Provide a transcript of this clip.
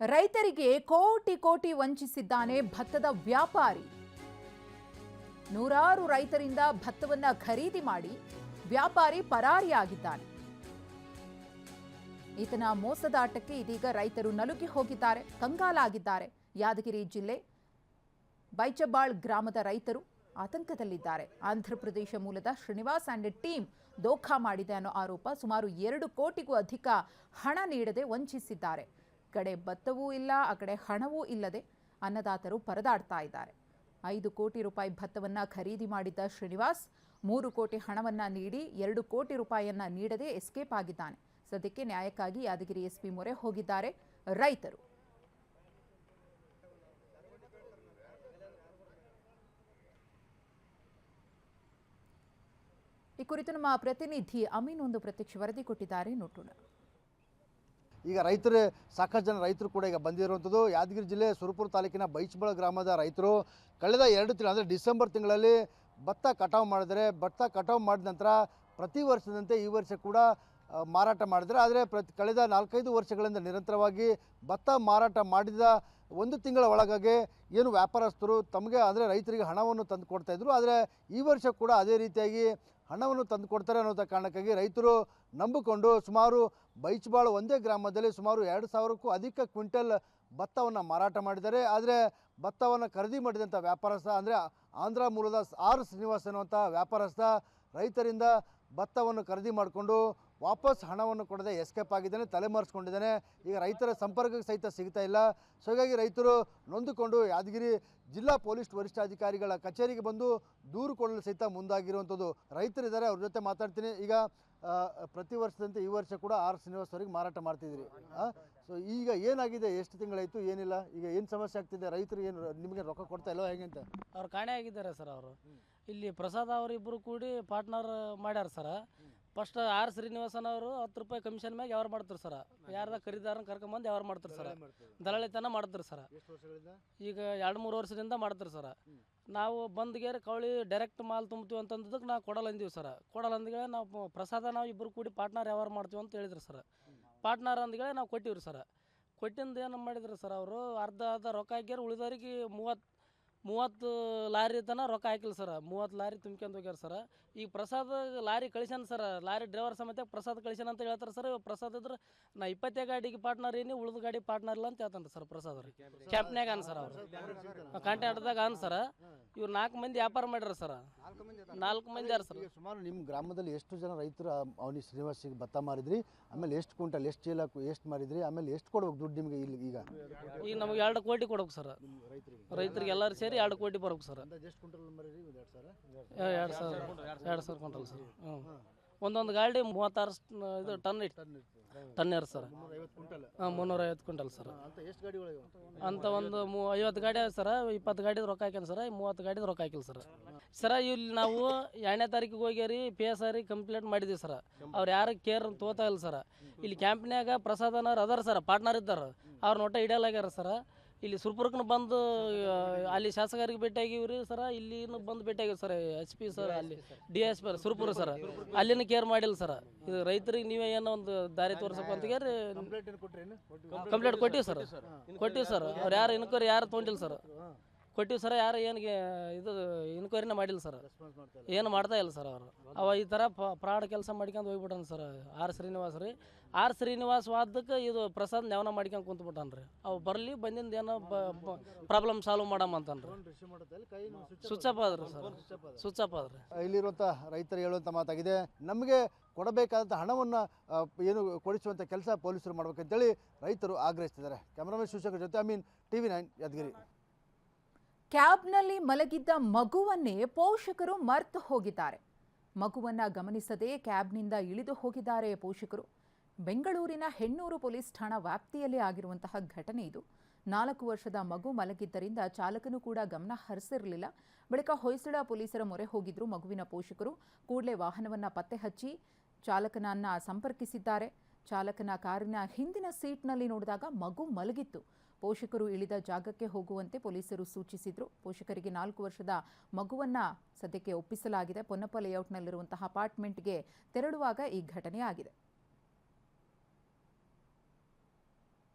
ರೈತರಿಗೆ ಕೋಟಿ ಕೋಟಿ ವಂಚಿಸಿದ್ದಾನೆ ಭತ್ತದ ವ್ಯಾಪಾರಿ. ನೂರಾರು ರೈತರಿಂದ ಭತ್ತವನ್ನ ಖರೀದಿ ಮಾಡಿ ವ್ಯಾಪಾರಿ ಪರಾರಿಯಾಗಿದ್ದಾನೆ. ಈತನ ಮೋಸದಾಟಕ್ಕೆ ಇದೀಗ ರೈತರು ನಲುಗಿ ಹೋಗಿದ್ದಾರೆ, ಕಂಗಾಲಾಗಿದ್ದಾರೆ. ಯಾದಗಿರಿ ಜಿಲ್ಲೆ ಬೈಚಬಾಳ್ ಗ್ರಾಮದ ರೈತರು ಆತಂಕದಲ್ಲಿದ್ದಾರೆ. ಆಂಧ್ರಪ್ರದೇಶ ಮೂಲದ ಶ್ರೀನಿವಾಸ್ ಅಂಡ್ ಟೀಮ್ ದೋಖಾ ಮಾಡಿದೆ ಅನ್ನೋ ಆರೋಪ. ಸುಮಾರು 2 ಕೋಟಿಗೂ ಅಧಿಕ ಹಣ ನೀಡದೆ ವಂಚಿಸಿದ್ದಾರೆ. ಕಡೆ ಭತ್ತವೂ ಇಲ್ಲ, ಆ ಕಡೆ ಹಣವೂ ಇಲ್ಲದೆ ಅನ್ನದಾತರು ಪರದಾಡ್ತಾ ಇದ್ದಾರೆ. 5 ಕೋಟಿ ರೂಪಾಯಿ ಭತ್ತವನ್ನ ಖರೀದಿ ಮಾಡಿದ್ದ ಶ್ರೀನಿವಾಸ್ 3 ಕೋಟಿ ಹಣವನ್ನ ನೀಡಿ 2 ಕೋಟಿ ರೂಪಾಯಿಯನ್ನ ನೀಡದೆ ಎಸ್ಕೇಪ್ ಆಗಿದ್ದಾನೆ. ಸದ್ಯಕ್ಕೆ ನ್ಯಾಯಕ್ಕಾಗಿ ಯಾದಗಿರಿ ಎಸ್ಪಿ ಮೊರೆ ಹೋಗಿದ್ದಾರೆ ರೈತರು. ಈ ಕುರಿತು ನಮ್ಮ ಪ್ರತಿನಿಧಿ ಅಮೀನ್ ಒಂದು ಪ್ರತ್ಯಕ್ಷ ವರದಿ ಕೊಟ್ಟಿದ್ದಾರೆ, ನೋಡೋಣ. ಈಗ ರೈತರು ಸಾಕಷ್ಟು ಜನ ರೈತರು ಕೂಡ ಈಗ ಬಂದಿರುವಂಥದ್ದು ಯಾದಗಿರಿ ಜಿಲ್ಲೆ ಸುರಪುರ ತಾಲೂಕಿನ ಬೈಚಬಾಳ್ ಗ್ರಾಮದ ರೈತರು ಕಳೆದ 2 ತಿಂಗಳು ಅಂದರೆ ಡಿಸೆಂಬರ್ ತಿಂಗಳಲ್ಲಿ ಭತ್ತ ಕಟಾವು ಮಾಡಿದರೆ, ಭತ್ತ ಕಟಾವು ಮಾಡಿದ ನಂತರ ಪ್ರತಿ ವರ್ಷದಂತೆ ಈ ವರ್ಷ ಕೂಡ ಮಾರಾಟ ಮಾಡಿದರೆ. ಆದರೆ ಕಳೆದ 4-5 ವರ್ಷಗಳಿಂದ ನಿರಂತರವಾಗಿ ಭತ್ತ ಮಾರಾಟ ಮಾಡಿದ 1 ತಿಂಗಳ ಒಳಗಾಗಿ ಏನು ವ್ಯಾಪಾರಸ್ಥರು ತಮಗೆ ಅಂದರೆ ರೈತರಿಗೆ ಹಣವನ್ನು ತಂದು ಕೊಡ್ತಾಯಿದ್ರು. ಆದರೆ ಈ ವರ್ಷ ಕೂಡ ಅದೇ ರೀತಿಯಾಗಿ ಹಣವನ್ನು ತಂದು ಕೊಡ್ತಾರೆ ಅನ್ನೋ ಕಾರಣಕ್ಕಾಗಿ ರೈತರು ನಂಬಿಕೊಂಡು ಸುಮಾರು ಬೈಚಬಾಳ್ ಒಂದೇ ಗ್ರಾಮದಲ್ಲಿ ಸುಮಾರು 2,000ಕ್ಕೂ ಅಧಿಕ ಕ್ವಿಂಟಲ್ ಭತ್ತವನ್ನು ಮಾರಾಟ ಮಾಡಿದ್ದಾರೆ. ಆದರೆ ಭತ್ತವನ್ನು ಖರೀದಿ ಮಾಡಿದಂಥ ವ್ಯಾಪಾರಸ್ಥ ಅಂದರೆ ಆಂಧ್ರ ಮೂಲದ ಆರ್ ಶ್ರೀನಿವಾಸ್ ಅನ್ನುವಂಥ ವ್ಯಾಪಾರಸ್ಥ ರೈತರಿಂದ ಭತ್ತವನ್ನು ಖರೀದಿ ಮಾಡಿಕೊಂಡು ವಾಪಸ್ ಹಣವನ್ನು ಕೊಡದೆ ಎಸ್ಕೇಪ್ ಆಗಿದ್ದಾನೆ, ತಲೆಮರೆಸ್ಕೊಂಡಿದ್ದಾನೆ. ಈಗ ರೈತರ ಸಂಪರ್ಕಕ್ಕೆ ಸಹಿತ ಸಿಗ್ತಾ ಇಲ್ಲ. ಸೊ ಹೀಗಾಗಿ ರೈತರು ನೊಂದುಕೊಂಡು ಯಾದಗಿರಿ ಜಿಲ್ಲಾ ಪೊಲೀಸ್ ವರಿಷ್ಠಾಧಿಕಾರಿಗಳ ಕಚೇರಿಗೆ ಬಂದು ದೂರು ಕೊಡಲು ಸಹಿತ ಮುಂದಾಗಿರುವಂಥದ್ದು ರೈತರಿದ್ದಾರೆ. ಅವ್ರ ಜೊತೆ ಮಾತಾಡ್ತೀನಿ. ಈಗ ಪ್ರತಿ ವರ್ಷದಂತೆ ಈ ವರ್ಷ ಕೂಡ ಆರ್ ಶ್ರೀನಿವಾಸ್ ಅವರಿಗೆ ಮಾರಾಟ ಮಾಡ್ತಿದ್ದೀರಿ. ಸೊ ಈಗ ಏನಾಗಿದೆ, ಎಷ್ಟು ತಿಂಗಳಾಯಿತು, ಏನಿಲ್ಲ, ಈಗ ಏನು ಸಮಸ್ಯೆ ಆಗ್ತಿದೆ, ರೈತರು ಏನು ನಿಮಗೆ ರೊಕ್ಕ ಕೊಡ್ತಾ ಇಲ್ಲೋ ಹೇಗೆ ಅಂತ? ಅವ್ರು ಕಾಣೆ ಆಗಿದ್ದಾರೆ ಸರ್. ಅವರು ಇಲ್ಲಿ ಪ್ರಸಾದ್ ಅವರಿಬ್ಬರು ಕೂಡಿ ಪಾರ್ಟ್ನರ್ ಮಾಡ್ಯಾರ ಸರ್. ಫಸ್ಟ್ ಆರ್ ಶ್ರೀನಿವಾಸನ್ ಅವರು 10 ರೂಪಾಯಿ ಕಮಿಷನ್ ಮ್ಯಾಗ ಯಾರು ಮಾಡ್ತಾರೆ ಸರ್. ಯಾರ್ದ ಖರೀದಾರನ ಕರ್ಕೊಂಬಂದು ಯಾರು ಮಾಡ್ತಾರೆ ಸರ್, ದಲಾಳಿತನ ಮಾಡ್ತಾರೆ ಸರ್. ಈಗ 2-3 ವರ್ಷದಿಂದ ಮಾಡ್ತಾರೆ ಸರ್. ನಾವು ಬಂದ್ಗೇರಿ ಕವಳಿ ಡೈರೆಕ್ಟ್ ಮಾಲ್ ತುಂಬ್ತೀವಿ ಅಂತಂದಕ್ಕೆ ನಾವು ಕೊಡಲ್ಲ ಅಂದೀವಿ ಸರ್. ಕೊಡಲ್ಲ ಅಂದ್ಗಳೇ ನಾವು ಪ್ರಸಾದ ನಾವು ಇಬ್ಬರು ಕೂಡಿ ಪಾರ್ಟ್ನರ್ ಯಾರು ಮಾಡ್ತೀವಿ ಅಂತ ಹೇಳಿದ್ರು ಸರ್. ಪಾರ್ಟ್ನರ್ ಅಂದ್ಗಳೇ ನಾವು ಕೊಟ್ಟಿವ್ರಿ ಸರ್. ಕೊಟ್ಟಿಂದ ಏನು ಮಾಡಿದ್ರು ಸರ್, ಅವರು ಅರ್ಧ ರೊಕ್ಕ ಹಾಕ್ಯಾರ, ಉಳಿದವ್ರಿಗೆ 30 ಲಾರಿ ತನಕ ರೊಕ್ಕ ಹಾಕಿಲ್ಲ ಸರ್. 30 ಲಾರಿ ತುಂಬ್ಕೊಂಡು ಹೋಗ್ಯಾರ ಸರ್. ಈಗ ಪ್ರಸಾದ್ ಲಾರಿ ಕಳಿಸ್ಯಾನ ಸರ್. ಲಾರಿ ಡ್ರೈವರ್ ಸಮೇತ ಪ್ರಸಾದ್ ಕಳಿಸ್ಯಾನ ಅಂತ ಹೇಳ್ತಾರೆ ಸರ್. ಪ್ರಸಾದ್ ಇದ್ರೆ ನಾ 20 ಗಾಡಿಗೆ ಪಾರ್ಟ್ನರ್ ಏನಿ, ಉಳಿದ ಗಾಡಿ ಪಾರ್ಟ್ನರ್ ಇಲ್ಲ ಅಂತ ಹೇಳ್ತಾನೆ ಸರ್. ಪ್ರಸಾದ್ ಅವ್ರಿ ಕ್ಯಾಂಪ್ನ್ಯಾಗ ಅನ್ ಸರ್, ಅವರು ಕಾಂಟ್ಯಾಕ್ಟ್ದಾಗ ಅನ್ ಸರ್. ಇವ್ರು 4 ಮಂದಿ ವ್ಯಾಪಾರ ಮಾಡ್ಯಾರ ಸರ್. 4 ಮಂದಿ ಯಾರು ಸರ್. ಸುಮಾರು ನಿಮ್ಮ ಗ್ರಾಮದಲ್ಲಿ ಎಷ್ಟು ಜನ ರೈತರು ಅವನಿಗೆ ಶ್ರೀನಿವಾಸಿಗೆ ಭತ್ತ ಮಾರಿದ್ರಿ? ಆಮೇಲೆ ಎಷ್ಟು ಕ್ವಿಂಟಲ್, ಎಷ್ಟು ಚೀಲ, ಎಷ್ಟು ಮಾರಿದ್ರಿ? ಆಮೇಲೆ ಎಷ್ಟು ಕೊಡ್ಬೇಕು ದುಡ್ಡು ನಿಮಗೆ? ಈಗ ನಮಗೆ 2 ಕೋಟಿ ಕೊಡ್ಬೇಕು ಸರ್. ರೈತರಿಗೆ ಎಲ್ಲರೂ ಸೇರಿ 2 ಕೋಟಿ ಬರ್ಬೇಕು ಸರ್. 2,000 quintal sir. ಒಂದೊಂದು ಗಾಡಿ 36 ಟನ್ ಇರ್ ಸರ್. 350 quintal sir. ಅಂತ ಒಂದು 50 ಗಾಡಿ ಸರ್. 20 ಗಾಡಿ ರೊಕ್ಕ ಹಾಕ್ಯಾನ ಸರ್. 30 ಗಾಡಿ ರೊಕ್ಕ ಹಾಕಿಲ್ಲ ಸರ್. ಸರ ಇಲ್ಲಿ ನಾವು 2ನೇ ತಾರೀಕಿಗೆ ಹೋಗ್ಯಾರಿ PSI ಕಂಪ್ಲೇಂಟ್ ಮಾಡಿದ್ವಿ ಸರ್. ಅವ್ರು ಯಾರು ಕೇರ್ ತೋತಾ ಇಲ್ಲ ಸರ್. ಇಲ್ಲಿ ಕ್ಯಾಂಪ್ನ್ಯಾಗ ಪ್ರಸಾದನವ್ರು ಅದಾರ ಸರ್, ಪಾರ್ಟ್ನರ್ ಇದ್ದಾರೆ. ಅವ್ರ ನೋಟ ಹಿಡಿಯಲಾಗ್ಯಾರ ಸರ್. ಇಲ್ಲಿ ಸುರ್ಪುರಕ್ಕೆ ಬಂದು ಅಲ್ಲಿ ಶಾಸಕರಿಗೆ ಭೇಟಿಯಾಗಿವ್ರಿ ಸರ. ಇಲ್ಲಿನೂ ಬಂದು ಭೇಟಿಯಾಗಿವಿ ಸರ್. SP ಸರ್, ಅಲ್ಲಿ DSP ಸುರ್ಪುರ ಸರ್. ಅಲ್ಲಿನ ಕೇರ್ ಮಾಡಿಲ್ಲ ಸರ್. ಇದು ರೈತರಿಗೆ ನೀವೇ ಏನೋ ಒಂದು ದಾರಿ ತೋರ್ಸಕ್ಕೆ ಅಂತ ಕಂಪ್ಲೇಂಟ್ ಕೊಟ್ಟಿವಿ ಸರ್. ಅವ್ರು ಯಾರು ಇನ್ಕ್ವೈರಿ ಯಾರು ತೊಗೊಂಡಿಲ್ಲ ಸರ್. ಕೊಟ್ಟಿವಿ ಸರ್. ಯಾರು ಏನಿಗೆ ಇದು ಇನ್ಕ್ವೈರಿನೇ ಮಾಡಿಲ್ಲ ಸರ್. ಏನು ಮಾಡ್ತಾ ಇಲ್ಲ ಸರ್. ಅವರು ಈ ಥರ ಫ್ರಾಡ್ ಕೆಲಸ ಮಾಡ್ಕೊಂಡು ಹೋಗ್ಬಿಟ್ಟಾನ ಸರ್. ಆರ್ ಶ್ರೀನಿವಾಸ್ ರೀ. ಆರ್ ಶ್ರೀನಿವಾಸ್ ವಾದಕ್ಕೆ ಇದು ಪ್ರಸಾದ್ ನ್ಯಾವನ ಮಾಡ್ಕೊಂಡು ಕುಂತ್ಬಿಟ್ಟಾನ್ರಿ. ಅವು ಬರಲಿ, ಬಂದಿಂದ ಏನೋ ಪ್ರಾಬ್ಲಮ್ ಸಾಲ್ವ್ ಮಾಡಮ್ಮ ಅಂತನ್ರಿ. ಸ್ವಿಚ್ ಅಪ್ ಆದ್ರಿ ಸರ್. ಸ್ವಿಚ್ ಅಪ್ ಆದ್ರಿ. ಇಲ್ಲಿರುವಂಥ ರೈತರು ಹೇಳುವಂಥ ಮಾತಾಗಿದೆ, ನಮಗೆ ಕೊಡಬೇಕಾದಂಥ ಹಣವನ್ನು ಏನು ಕೊಡಿಸುವಂಥ ಕೆಲಸ ಪೊಲೀಸರು ಮಾಡ್ಬೇಕಂತೇಳಿ ರೈತರು ಆಗ್ರಹಿಸ್ತಿದ್ದಾರೆ. ಕ್ಯಾಮರಾಮನ್ ಶಿವಶಂಕರ್ ಜೊತೆ ಅಮೀನ್, TV9 ಯಾದಗಿರಿ. ಕ್ಯಾಬ್ನಲ್ಲಿ ಮಲಗಿದ್ದ ಮಗುವನ್ನೇ ಪೋಷಕರು ಮರ್ತು ಹೋಗಿದ್ದಾರೆ. ಮಗುವನ್ನ ಗಮನಿಸದೆ ಕ್ಯಾಬ್ನಿಂದ ಇಳಿದು ಹೋಗಿದ್ದಾರೆ ಪೋಷಕರು. ಬೆಂಗಳೂರಿನ ಹೆಣ್ಣೂರು ಪೊಲೀಸ್ ಠಾಣಾ ವ್ಯಾಪ್ತಿಯಲ್ಲಿ ಆಗಿರುವಂತಹ ಘಟನೆ ಇದು. 4 ವರ್ಷದ ಮಗು ಮಲಗಿದ್ದರಿಂದ ಚಾಲಕನು ಕೂಡ ಗಮನ ಹರಿಸಿರಲಿಲ್ಲ. ಬಳಿಕ ಹೊಯ್ಸಳ ಪೊಲೀಸರ ಮೊರೆ ಹೋಗಿದ್ರು ಮಗುವಿನ ಪೋಷಕರು. ಕೂಡಲೇ ವಾಹನವನ್ನ ಪತ್ತೆ ಹಚ್ಚಿ ಚಾಲಕನನ್ನ ಸಂಪರ್ಕಿಸಿದ್ದಾರೆ. ಚಾಲಕನ ಕಾರಿನ ಹಿಂದಿನ ಸೀಟ್ನಲ್ಲಿ ನೋಡಿದಾಗ ಮಗು ಮಲಗಿತ್ತು. ಪೋಷಕರು ಇಳಿದ ಜಾಗಕ್ಕೆ ಹೋಗುವಂತೆ ಪೊಲೀಸರು ಸೂಚಿಸಿದ್ರು. ಪೋಷಕರಿಗೆ 4 ವರ್ಷದ ಮಗುವನ್ನ ಸದ್ಯಕ್ಕೆ ಒಪ್ಪಿಸಲಾಗಿದೆ. ಪೊನ್ನಪ್ಪ ಲೇಔಟ್ನಲ್ಲಿರುವಂತಹ ಅಪಾರ್ಟ್ಮೆಂಟ್ಗೆ ತೆರಳುವಾಗ ಈ ಘಟನೆ ಆಗಿದೆ.